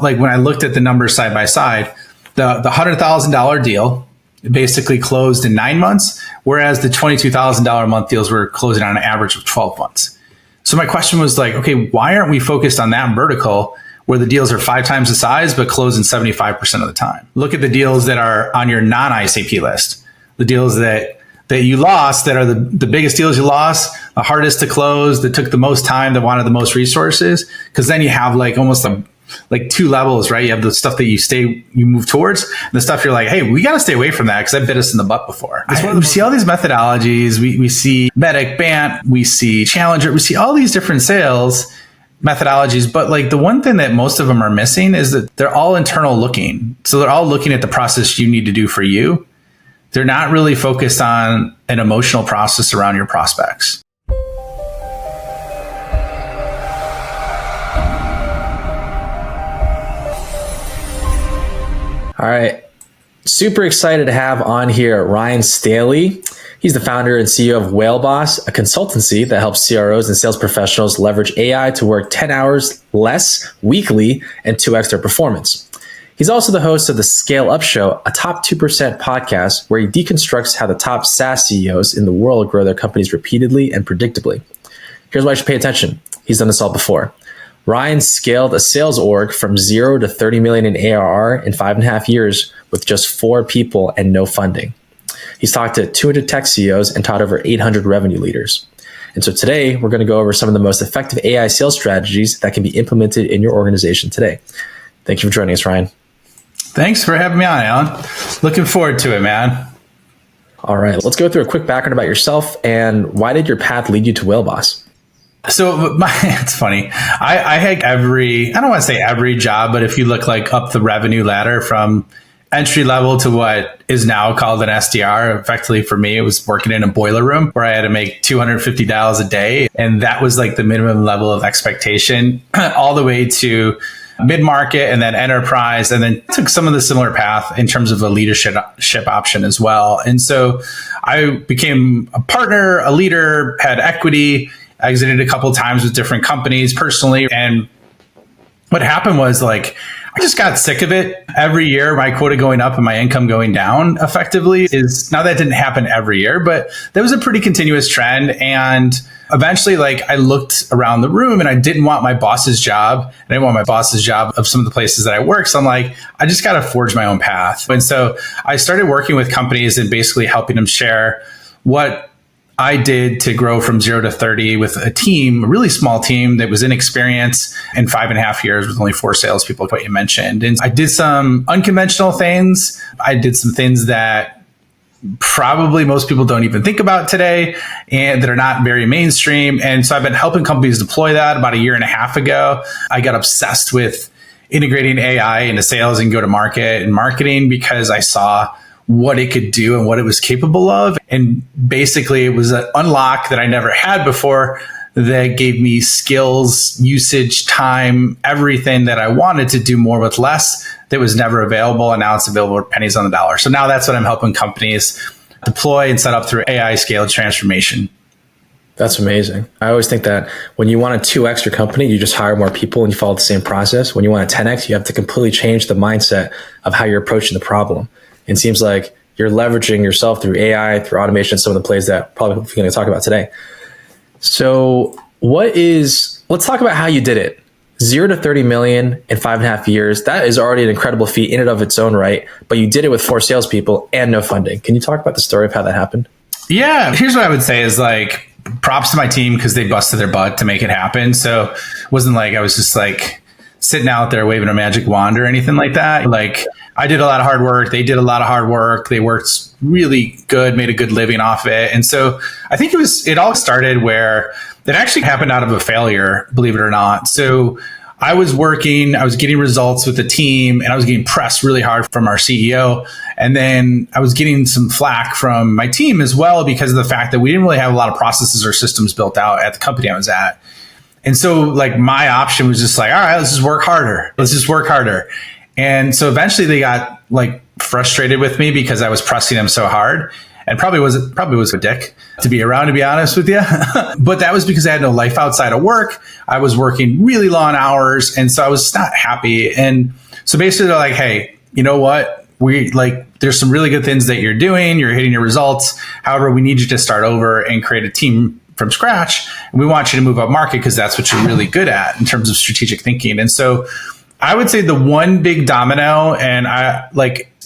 Like when I looked at the numbers side by side, the $100,000 deal basically closed in 9 months, whereas the $22,000 a month deals were closing on an average of 12 months. So my question was like, okay, why aren't we focused on that vertical where the deals are 5 times the size, but close in 75% of the time? Look at the deals that are on your non-ICP list, the deals that you lost, that are the biggest deals you lost, the hardest to close, that took the most time, that wanted the most resources. Because then you have like almost like 2 levels, right? You have the stuff that you move towards, and the stuff you're like, hey, we got to stay away from that because that bit us in the butt before. We see all these methodologies. We see Medic, BANT, we see Challenger, we see all these different sales methodologies. But like the one thing that most of them are missing is that they're all internal looking. So they're all looking at the process you need to do for you. They're not really focused on an emotional process around your prospects. All right. Super excited to have on here Ryan Staley. He's the founder and CEO of Whale Boss, a consultancy that helps CROs and sales professionals leverage AI to work 10 hours less weekly and 2x their performance. He's also the host of the Scale Up Show, a top 2% podcast where he deconstructs how the top SaaS CEOs in the world grow their companies repeatedly and predictably. Here's why you should pay attention. He's done this all before. Ryan scaled a sales org from 0 to 30 million in ARR in 5.5 years with just 4 people and no funding. He's talked to 200 tech CEOs and taught over 800 revenue leaders. And so today we're going to go over some of the most effective AI sales strategies that can be implemented in your organization today. Thank you for joining us, Ryan. Thanks for having me on, Alan. Looking forward to it, man. All right, let's go through a quick background about yourself and why did your path lead you to Whale Boss? So it's funny. I had I don't want to say every job, but if you look like up the revenue ladder from entry level to what is now called an SDR, effectively for me, it was working in a boiler room where I had to make $250 a day. And that was like the minimum level of expectation all the way to mid-market and then enterprise, and then took some of the similar path in terms of a leadership option as well. And so I became a partner, a leader, had equity, exited a couple of times with different companies personally. And what happened was like, I just got sick of it. Every year, my quota going up and my income going down effectively is, now that didn't happen every year, but that was a pretty continuous trend. And eventually, like I looked around the room and I didn't want my boss's job. I didn't want my boss's job of some of the places that I work. So I'm like, I just got to forge my own path. And so I started working with companies and basically helping them share what I did to grow from 0 to 30 with a team, a really small team that was inexperienced in 5.5 years with only 4 salespeople, what you mentioned. And I did some unconventional things. I did some things that probably most people don't even think about today and that are not very mainstream. And so I've been helping companies deploy that. About 1.5 years ago, I got obsessed with integrating AI into sales and go-to-market and marketing because I saw what it could do and what it was capable of. And basically it was an unlock that I never had before that gave me skills, usage, time, everything that I wanted to do more with less that was never available. And now it's available for pennies on the dollar. So now that's what I'm helping companies deploy and set up through AI scaled transformation. That's amazing. I always think that when you want to 2x your company, you just hire more people and you follow the same process. When you want to 10x, you have to completely change the mindset of how you're approaching the problem. It seems like you're leveraging yourself through AI, through automation, some of the plays that probably we're going to talk about today. So let's talk about how you did it. 0 to 30 million in 5.5 years. That is already an incredible feat in and of its own right, but you did it with 4 salespeople and no funding. Can you talk about the story of how that happened? Yeah, here's what I would say is like, props to my team because they busted their butt to make it happen. So it wasn't like I was just like sitting out there waving a magic wand or anything like that. Like I did a lot of hard work. They did a lot of hard work. They worked really good, made a good living off it. And so I think it all started where it actually happened out of a failure, believe it or not. So I was getting results with the team and I was getting pressed really hard from our CEO. And then I was getting some flack from my team as well because of the fact that we didn't really have a lot of processes or systems built out at the company I was at. And so like my option was just like, all right, let's just work harder. And so eventually they got like frustrated with me because I was pressing them so hard. and probably was a dick to be around, to be honest with you. But that was because I had no life outside of work. I was working really long hours, and so I was not happy. And so basically they're like, hey, you know what? There's some really good things that you're doing. You're hitting your results. However, we need you to start over and create a team from scratch. And we want you to move up market because that's what you're really good at in terms of strategic thinking. And so I would say the one big domino, and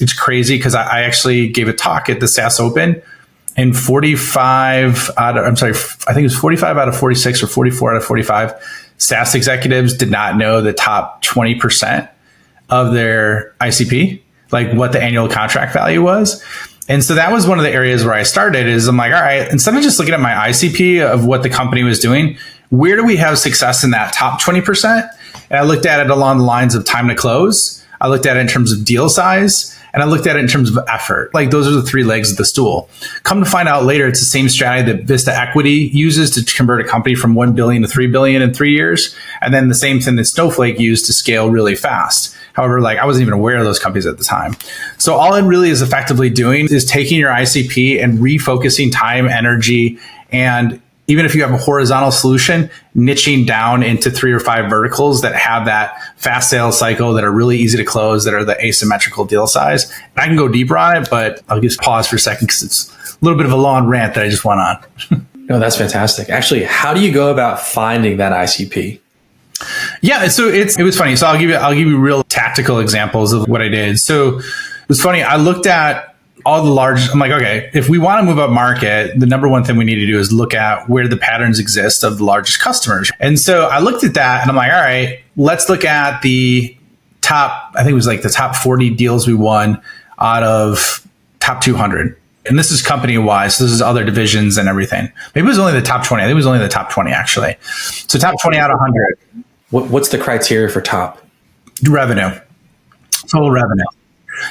it's crazy because I actually gave a talk at the SaaS Open, and I think it was 45 out of 46 or 44 out of 45 SaaS executives did not know the top 20% of their ICP, like what the annual contract value was. And so that was one of the areas where I started is I'm like, all right, instead of just looking at my ICP of what the company was doing, where do we have success in that top 20%? And I looked at it along the lines of time to close. I looked at it in terms of deal size, and I looked at it in terms of effort. Like those are the three legs of the stool. Come to find out later, it's the same strategy that Vista Equity uses to convert a company from 1 billion to 3 billion in 3 years. And then the same thing that Snowflake used to scale really fast. However, I wasn't even aware of those companies at the time. So all it really is effectively doing is taking your ICP and refocusing time, energy, and even if you have a horizontal solution, niching down into 3 or 5 verticals that have that fast sales cycle, that are really easy to close, that are the asymmetrical deal size. And I can go deeper on it, but I'll just pause for a second because it's a little bit of a long rant that I just went on. No, that's fantastic. Actually, how do you go about finding that ICP? Yeah, so it was funny. So I'll give you real tactical examples of what I did. So it was funny. I looked at all the large, I'm like, okay, if we want to move up market, the number one thing we need to do is look at where the patterns exist of the largest customers. And so I looked at that and I'm like, all right, let's look at the top, I think it was the top 40 deals we won out of top 200. And this is company-wide, so this is other divisions and everything. Maybe it was only the top 20. I think it was only the top 20, actually. So top 20 out of 100. What's the criteria for top? Revenue. Total revenue.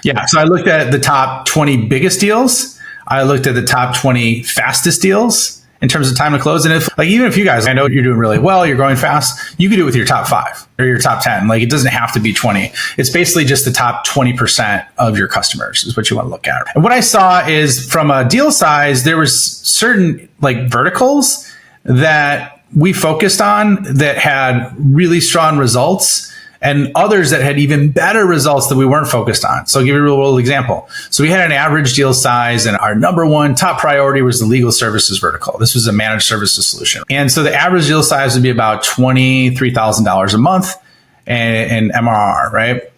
Yeah. So I looked at the top 20 biggest deals. I looked at the top 20 fastest deals in terms of time to close. And even if you guys, I know you're doing really well, you're growing fast, you could do it with your top 5 or your top 10. It doesn't have to be 20. It's basically just the top 20% of your customers is what you want to look at. And what I saw is from a deal size, there was certain verticals that we focused on that had really strong results, and others that had even better results that we weren't focused on. So I'll give you a real world example. So we had an average deal size, and our number one top priority was the legal services vertical. This was a managed services solution. And so the average deal size would be about $23,000 a month in MRR, right?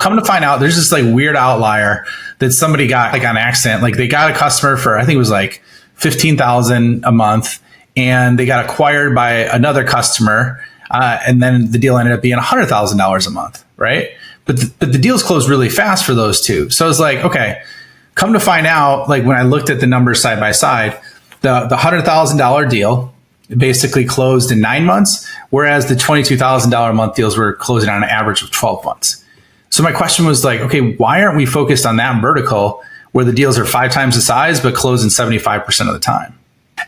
Come to find out, there's this weird outlier that somebody got on accident. They got a customer for, I think it was $15,000 a month, and they got acquired by another customer. And then the deal ended up being $100,000 a month, right? But the deals closed really fast for those two. So I was like, okay, come to find out, when I looked at the numbers side by side, the $100,000 deal basically closed in 9 months, whereas the $22,000 a month deals were closing on an average of 12 months. So my question was okay, why aren't we focused on that vertical where the deals are 5 times the size, but close in 75% of the time?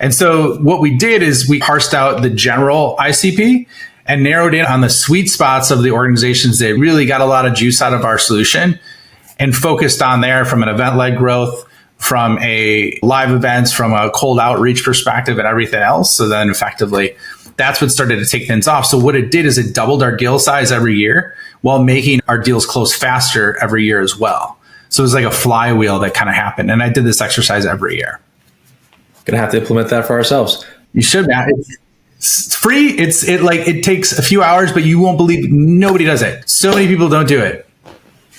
And so what we did is we parsed out the general ICP and narrowed in on the sweet spots of the organizations that really got a lot of juice out of our solution and focused on there from an event-led growth, from a live events, from a cold outreach perspective and everything else. So then effectively, that's what started to take things off. So what it did is it doubled our deal size every year while making our deals close faster every year as well. So it was like a flywheel that kind of happened. And I did this exercise every year. Gonna have to implement that for ourselves. You should, Matt. It's free. It takes a few hours, but you won't believe nobody does it. So many people don't do it.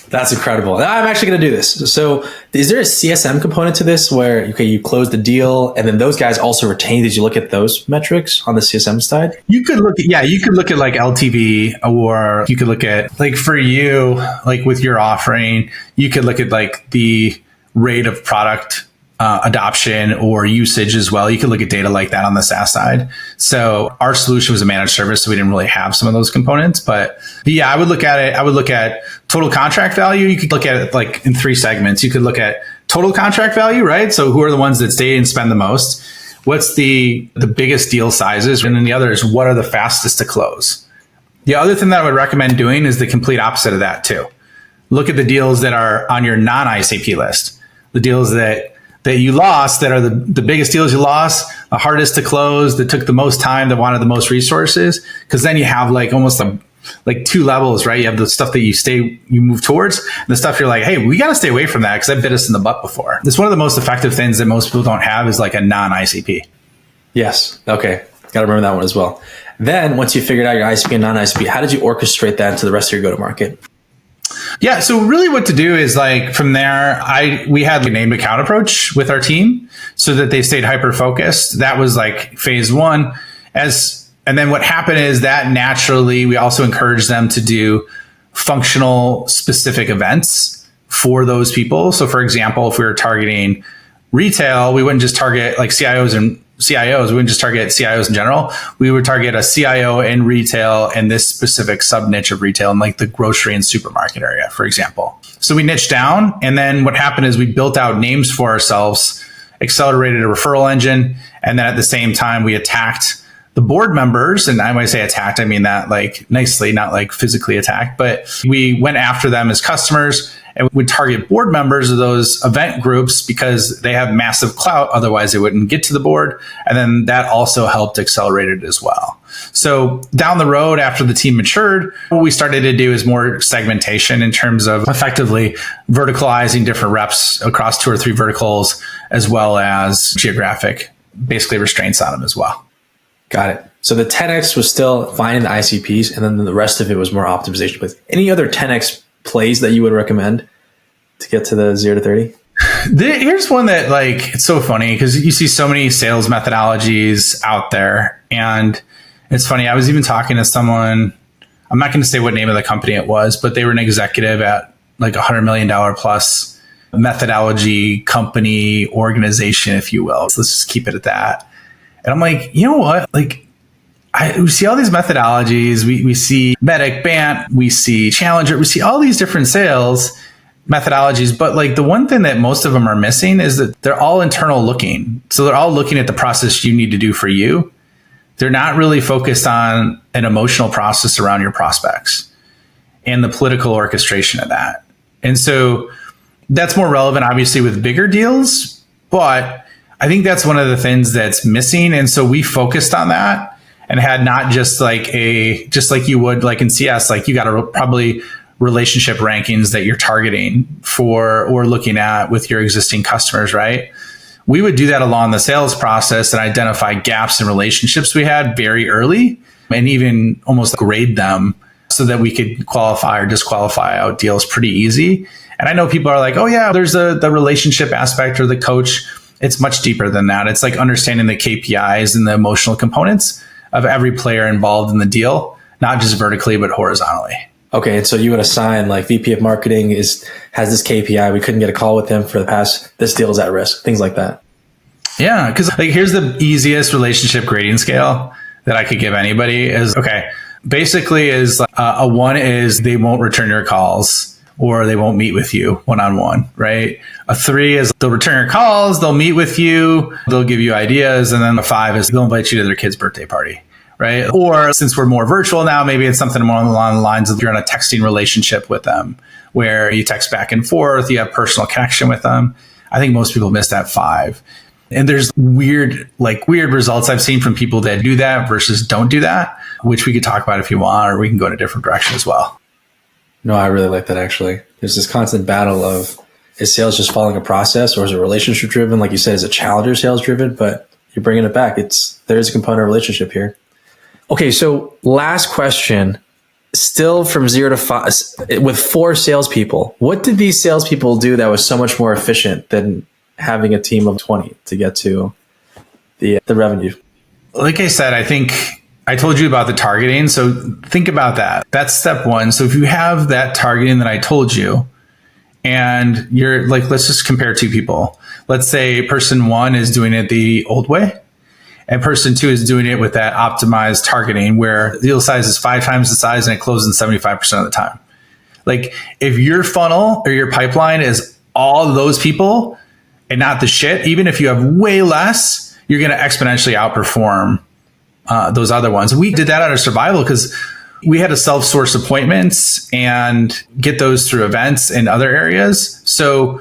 That's incredible. I'm actually going to do this. So is there a CSM component to this where, you close the deal and then those guys also retain? Did you look at those metrics on the CSM side? You could look at LTV, or you could look at for you, with your offering, you could look at the rate of product adoption or usage as well. You can look at data like that on the SaaS side. So our solution was a managed service, so we didn't really have some of those components. But yeah, I would look at it. I would look at total contract value. You could look at it in 3 segments. You could look at total contract value, right? So who are the ones that stay and spend the most? What's the biggest deal sizes? And then the other is what are the fastest to close? The other thing that I would recommend doing is the complete opposite of that too. Look at the deals that are on your non-ICP list, the deals that that you lost that are the biggest deals you lost, the hardest to close, that took the most time, that wanted the most resources. Because then you have like almost like two levels, right? You have the stuff that you move towards, and the stuff you're like, hey, we got to stay away from that because that bit us in the butt before. It's one of the most effective things that most people don't have is like a non-ICP. Yes. Okay. Got to remember that one as well. Then once you figured out your ICP and non-ICP, how did you orchestrate that into the rest of your go-to-market? Yeah. So really what to do is like from there, we had a named account approach with our team so that they stayed hyper-focused. That was like phase one. And then what happened is that naturally, we also encouraged them to do functional specific events for those people. So for example, if we were targeting retail, we wouldn't just target like CIOs. We wouldn't just target CIOs in general. We would target a CIO in retail and this specific sub niche of retail in like the grocery and supermarket area, for example. So we niched down. And then what happened is we built out names for ourselves, accelerated a referral engine. And then at the same time, we attacked the board members. And when I say attacked, I mean that like nicely, not like physically attacked, but we went after them as customers and would target board members of those event groups because they have massive clout. Otherwise they wouldn't get to the board. And then that also helped accelerate it as well. So down the road, after the team matured, what we started to do is more segmentation in terms of effectively verticalizing different reps across 2 or 3 verticals, as well as geographic, basically restraints on them as well. Got it. So the 10X was still finding the ICPs, and then the rest of it was more optimization. But any other 10X plays that you would recommend to get to the 0 to 30? Here's one that like, it's so funny because you see so many sales methodologies out there. And it's funny. I was even talking to someone, I'm not going to say what name of the company it was, but they were an executive at like $100 million plus methodology company organization, if you will. So let's just keep it at that. And I'm like, you know what? Like, we see all these methodologies. We see Medic, BANT, we see Challenger, we see all these different sales methodologies. But like the one thing that most of them are missing is that they're all internal looking. So they're all looking at the process you need to do for you. They're not really focused on an emotional process around your prospects and the political orchestration of that. And so that's more relevant, obviously, with bigger deals. But I think that's one of the things that's missing. And so we focused on that and had not just like you would like in CS, like you got to probably relationship rankings that you're targeting for or looking at with your existing customers, right? We would do that along the sales process and identify gaps in relationships we had very early and even almost grade them so that we could qualify or disqualify out deals pretty easy. And I know people are like, oh yeah, there's the relationship aspect or the coach. It's much deeper than that. It's like understanding the KPIs and the emotional components of every player involved in the deal, not just vertically, but horizontally. Okay. And so you would assign like VP of marketing has this KPI. We couldn't get a call with them for the past, this deal is at risk, things like that. Yeah. Cause like, here's the easiest relationship grading scale that I could give anybody is, okay, basically is a 1 is they won't return your calls or they won't meet with you one-on-one, right? A 3 is they'll return your calls, they'll meet with you, they'll give you ideas. And then a 5 is they'll invite you to their kid's birthday party, right? Or since we're more virtual now, maybe it's something more along the lines of you're in a texting relationship with them where you text back and forth, you have personal connection with them. I think most people miss that 5. And there's weird results I've seen from people that do that versus don't do that, which we could talk about if you want, or we can go in a different direction as well. No, I really like that actually. There's this constant battle of, is sales just following a process or is it relationship driven? Like you said, is it challenger sales driven? But you're bringing it back. There is a component of relationship here. Okay, so last question, still from 0 to 5, with 4 salespeople. What did these salespeople do that was so much more efficient than having a team of 20 to get to the revenue? Like I said, I think I told you about the targeting. So think about that. That's step 1. So if you have that targeting that I told you, and you're like, let's just compare 2 people. Let's say person 1 is doing it the old way, and person 2 is doing it with that optimized targeting where the deal size is 5 times the size and it closes in 75% of the time. Like if your funnel or your pipeline is all those people and not the shit, even if you have way less, you're going to exponentially outperform those other ones. We did that out of survival because we had to self-source appointments and get those through events in other areas. So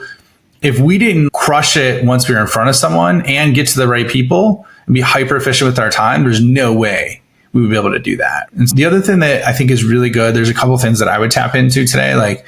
if we didn't crush it once we were in front of someone and get to the right people and be hyper efficient with our time, there's no way we would be able to do that. And the other thing that I think is really good, there's a couple of things that I would tap into today. Like,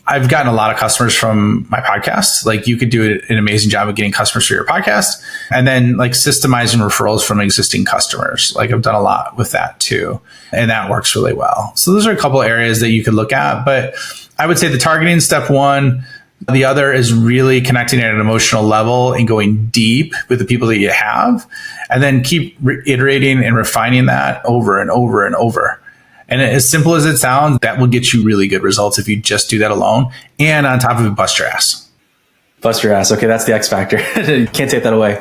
I've gotten a lot of customers from my podcast. Like, you could do an amazing job of getting customers for your podcast, and then like systemizing referrals from existing customers. Like, I've done a lot with that too. And that works really well. So those are a couple areas that you could look at, but I would say the targeting is step one. The other is really connecting at an emotional level and going deep with the people that you have, and then keep iterating and refining that over and over and over. And as simple as it sounds, that will get you really good results if you just do that alone. And on top of it, bust your ass. Bust your ass. Okay, that's the X factor. Can't take that away.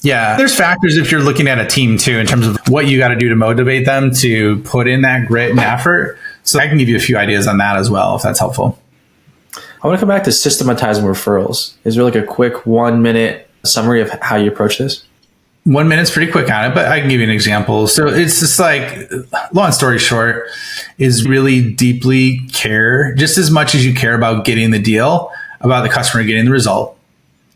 Yeah. There's factors if you're looking at a team too, in terms of what you got to do to motivate them to put in that grit and effort. So I can give you a few ideas on that as well, if that's helpful. I want to come back to systematizing referrals. Is there like a quick 1-minute summary of how you approach this? 1 minute's pretty quick on it, but I can give you an example. So it's just like, long story short, is really deeply care, just as much as you care about getting the deal, about the customer getting the result.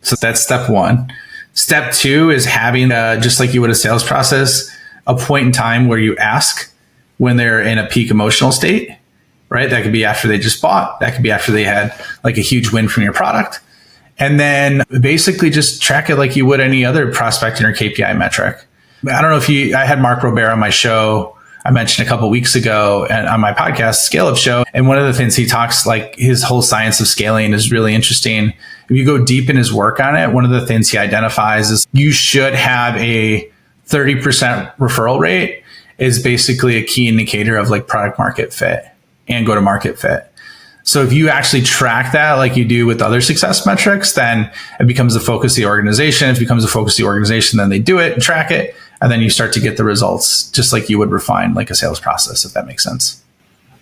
So that's step one. Step two is having, just like you would a sales process, a point in time where you ask when they're in a peak emotional state, right? That could be after they just bought. That could be after they had like a huge win from your product. And then basically just track it like you would any other prospecting or KPI metric. I don't know if I had Mark Robert on my show, I mentioned a couple of weeks ago, and on my podcast, Scale Up Show. And one of the things he talks, like his whole science of scaling is really interesting. If you go deep in his work on it, one of the things he identifies is you should have a 30% referral rate is basically a key indicator of like product market fit and go to market fit. So if you actually track that like you do with other success metrics, then it becomes the focus of the organization. If it becomes the focus of the organization, then they do it and track it. And then you start to get the results just like you would refine like a sales process, if that makes sense.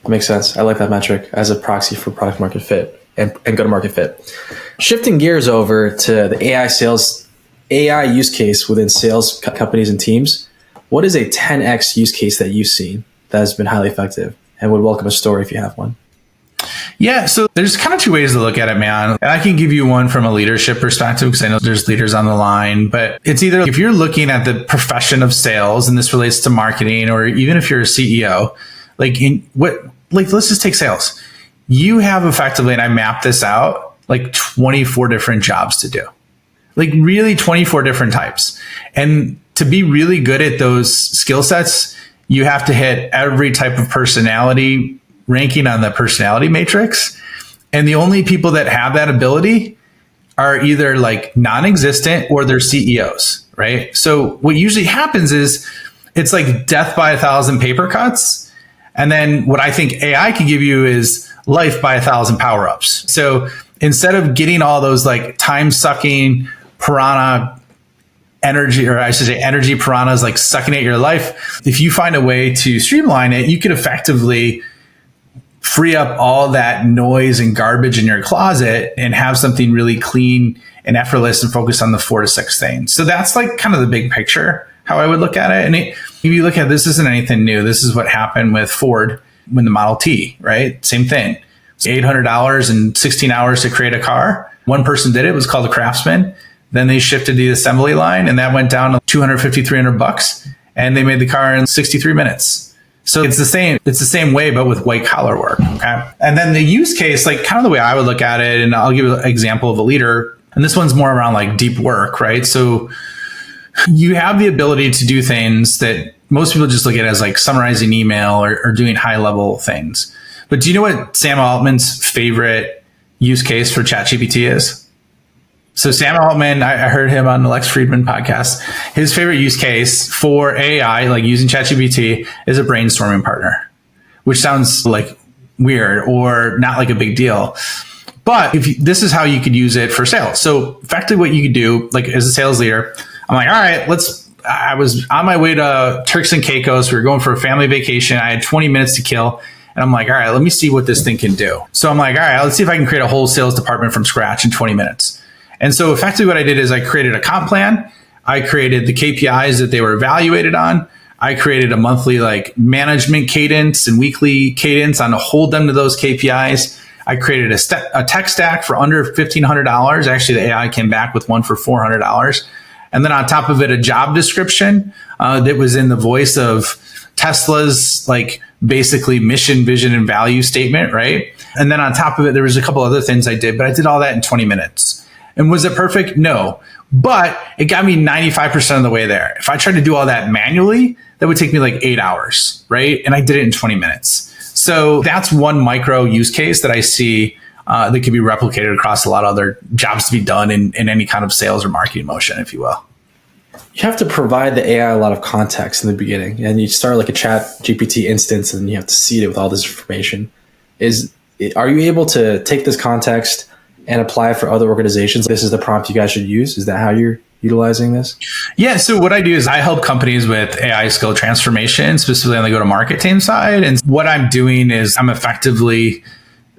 That makes sense. I like that metric as a proxy for product market fit and go to market fit. Shifting gears over to the AI use case within sales companies and teams. What is a 10x use case that you've seen that has been highly effective, and would welcome a story if you have one? Yeah, so there's kind of two ways to look at it, man. And I can give you one from a leadership perspective because I know there's leaders on the line, but it's either if you're looking at the profession of sales, and this relates to marketing, or even if you're a CEO, let's just take sales. You have effectively, and I mapped this out, like 24 different jobs to do, like really 24 different types. And to be really good at those skill sets, you have to hit every type of personality ranking on the personality matrix. And the only people that have that ability are either like non-existent or they're CEOs, right? So what usually happens is it's like death by 1,000 paper cuts. And then what I think AI can give you is life by 1,000 power-ups. So instead of getting all those like time-sucking piranha energy, or I should say energy piranhas like sucking at your life, if you find a way to streamline it, you could effectively free up all that noise and garbage in your closet and have something really clean and effortless and focus on the 4 to 6 things. So that's like kind of the big picture, how I would look at it. And if you look at this, isn't anything new. This is what happened with Ford when the Model T, right? Same thing. It's $800 and 16 hours to create a car. One person did it. It was called a craftsman. Then they shifted the assembly line and that went down to $250, $300, and they made the car in 63 minutes. So it's the same way, but with white collar work. Okay. And then the use case, like kind of the way I would look at it, and I'll give you an example of a leader, and this one's more around like deep work, right? So you have the ability to do things that most people just look at as like summarizing email or doing high level things. But do you know what Sam Altman's favorite use case for ChatGPT is? So Sam Altman, I heard him on the Lex Friedman podcast. His favorite use case for AI, like using ChatGPT, is a brainstorming partner, which sounds like weird or not like a big deal. But this is how you could use it for sales. So effectively what you could do, like as a sales leader, I'm like, all right, I was on my way to Turks and Caicos. We were going for a family vacation. I had 20 minutes to kill. And I'm like, all right, let me see what this thing can do. So I'm like, all right, let's see if I can create a whole sales department from scratch in 20 minutes. And so effectively what I did is I created a comp plan. I created the KPIs that they were evaluated on. I created a monthly like management cadence and weekly cadence on to hold them to those KPIs. I created a tech stack for under $1,500. Actually, the AI came back with one for $400. And then on top of it, a job description that was in the voice of Tesla's like basically mission, vision, and value statement, right? And then on top of it, there was a couple other things I did, but I did all that in 20 minutes. And was it perfect? No. But it got me 95% of the way there. If I tried to do all that manually, that would take me like 8 hours, right? And I did it in 20 minutes. So that's one micro use case that I see that can be replicated across a lot of other jobs to be done in any kind of sales or marketing motion, if you will. You have to provide the AI a lot of context in the beginning, and you start like a chat GPT instance and you have to seed it with all this information. Are you able to take this context and apply it for other organizations? This is the prompt you guys should use. Is that how you're utilizing this? Yeah. So what I do is I help companies with AI skill transformation, specifically on the go-to-market team side. And what I'm doing is I'm effectively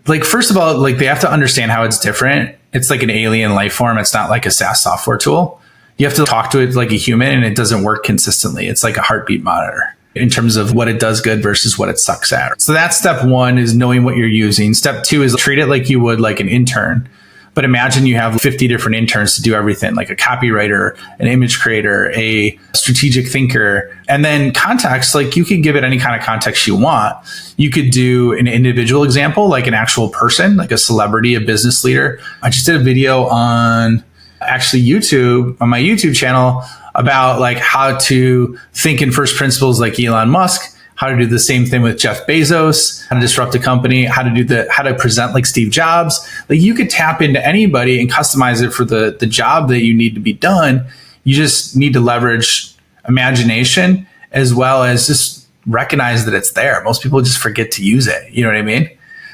like, first of all, like they have to understand how it's different. It's like an alien life form. It's not like a SaaS software tool. You have to talk to it like a human, and it doesn't work consistently. It's like a heartbeat monitor in terms of what it does good versus what it sucks at. So that's step one, is knowing what you're using. Step two is treat it like you would like an intern. But imagine you have 50 different interns to do everything, like a copywriter, an image creator, a strategic thinker, and then context. Like you can give it any kind of context you want. You could do an individual example, like an actual person, like a celebrity, a business leader. I just did a video on actually YouTube, on my YouTube channel, about like how to think in first principles like Elon Musk, how to do the same thing with Jeff Bezos, how to disrupt a company, how to present like Steve Jobs. Like you could tap into anybody and customize it for the job that you need to be done. You just need to leverage imagination as well as just recognize that it's there. Most people just forget to use it. You know what I mean?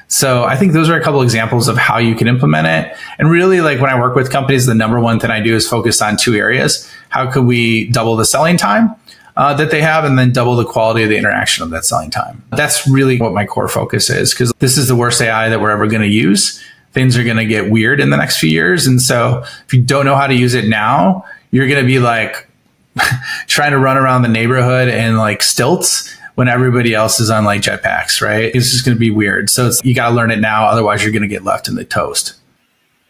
So I think those are a couple examples of how you can implement it. And really, like when I work with companies, the number one thing I do is focus on two areas. How could we double the selling time that they have, and then double the quality of the interaction of that selling time? That's really what my core focus is, because this is the worst AI that we're ever going to use. Things are going to get weird in the next few years. And so if you don't know how to use it now, you're going to be like trying to run around the neighborhood in like stilts when everybody else is on like jetpacks, right? It's just going to be weird. So you got to learn it now. Otherwise, you're going to get left in the toast.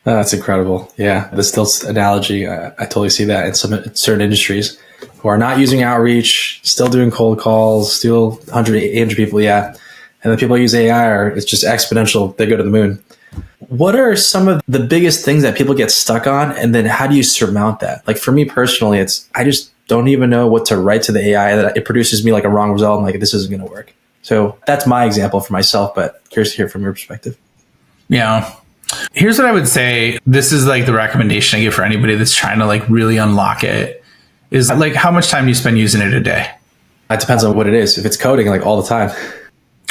Oh, that's incredible. Yeah. The stilts analogy, I totally see that in certain industries who are not using outreach, still doing cold calls, still 100, 800 people. Yeah. And the people who use AI it's just exponential. They go to the moon. What are some of the biggest things that people get stuck on? And then how do you surmount that? Like for me personally, I just don't even know what to write to the AI, that it produces me like a wrong result. I'm like, this isn't going to work. So that's my example for myself, but curious to hear from your perspective. Yeah. Here's what I would say. This is like the recommendation I give for anybody that's trying to like really unlock it, is like, how much time do you spend using it a day? It depends on what it is. If it's coding, like all the time.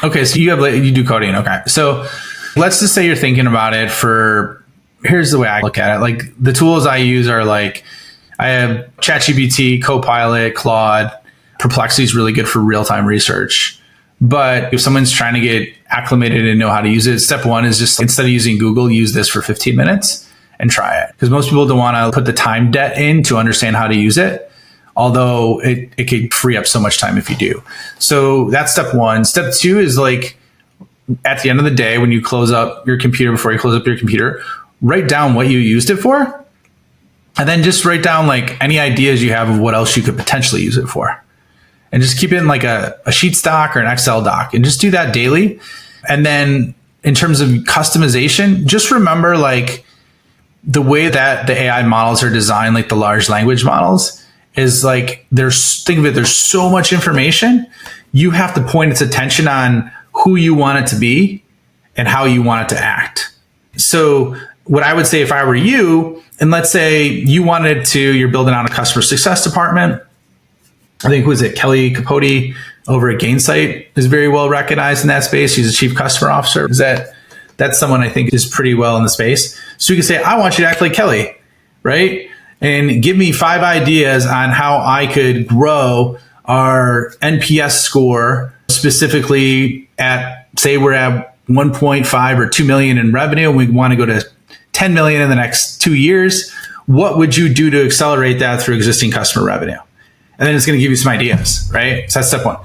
Okay. So you do coding. Okay. So let's just say you're thinking about it here's the way I look at it. Like the tools I use are like, I have ChatGPT, Copilot, Claude. Perplexity is really good for real-time research. But if someone's trying to get acclimated and know how to use it, step one is just, instead of using Google, use this for 15 minutes and try it. Because most people don't want to put the time debt in to understand how to use it, although it could free up so much time if you do. So that's step one. Step two is like, at the end of the day, when you close up your computer, before you close up your computer, write down what you used it for. And then just write down like any ideas you have of what else you could potentially use it for. And just keep it in like a sheet stock or an Excel doc, and just do that daily. And then in terms of customization, just remember like the way that the AI models are designed, like the large language models, is like think of it, there's so much information. You have to point its attention on who you want it to be and how you want it to act. So what I would say if I were you, and let's say you're building out a customer success department. I think, was it Kelly Capote over at Gainsight is very well recognized in that space. She's a chief customer officer. That's someone I think is pretty well in the space. So you can say, I want you to act like Kelly, right? And give me 5 ideas on how I could grow our NPS score, specifically at, say we're at 1.5 or 2 million in revenue, and we want to go to 10 million in the next 2 years. What would you do to accelerate that through existing customer revenue? And then it's going to give you some ideas, right? So that's step one.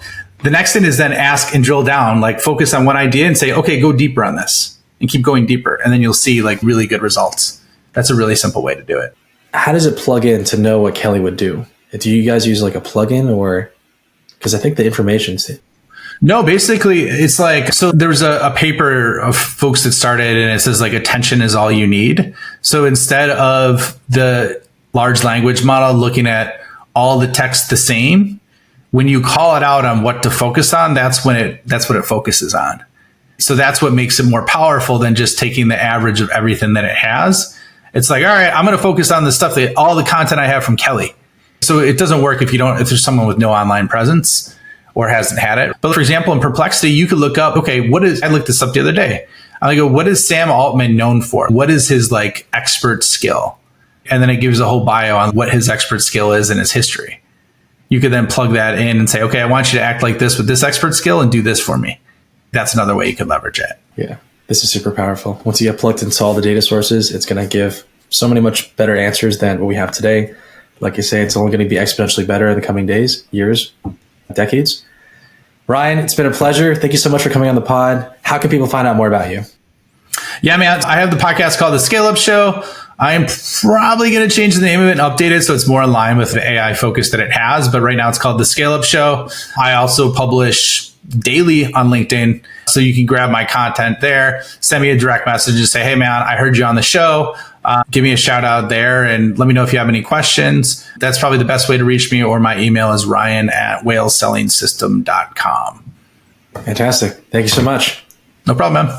The next thing is then ask and drill down, like focus on one idea and say, okay, go deeper on this. and keep going deeper. And then you'll see like really good results. That's a really simple way to do it. How does it plug in to know what Kelly would do? Do you guys use like a plugin or, because I think the information's... No, basically it's like, so there was a paper of folks that started and it says like attention is all you need. So instead of the large language model looking at all the text the same, when you call it out on what to focus on, that's what it focuses on. So that's what makes it more powerful than just taking the average of everything that it has. It's like, all right, I'm going to focus on the stuff that all the content I have from Kelly. So it doesn't work if there's someone with no online presence or hasn't had it. But for example, in Perplexity, you could look up, okay, I looked this up the other day. I go, what is Sam Altman known for? What is his like expert skill? And then it gives a whole bio on what his expert skill is in his history. You could then plug that in and say, okay, I want you to act like this with this expert skill and do this for me. That's another way you could leverage it. Yeah, this is super powerful. Once you get plugged into all the data sources, it's going to give so many much better answers than what we have today. Like you say, it's only going to be exponentially better in the coming days, years, decades. Ryan, it's been a pleasure. Thank you so much for coming on the pod. How can people find out more about you? Yeah, man, I have the podcast called The Scale Up Show. I am probably going to change the name of it and update it so it's more in line with the AI focus that it has. But right now it's called The Scale Up Show. I also publish daily on LinkedIn, so you can grab my content there. Send me a direct message and say, hey, man, I heard you on the show. Give me a shout out there and let me know if you have any questions. That's probably the best way to reach me, or my email is ryan@whalesellingsystem.com. Fantastic. Thank you so much. No problem, man.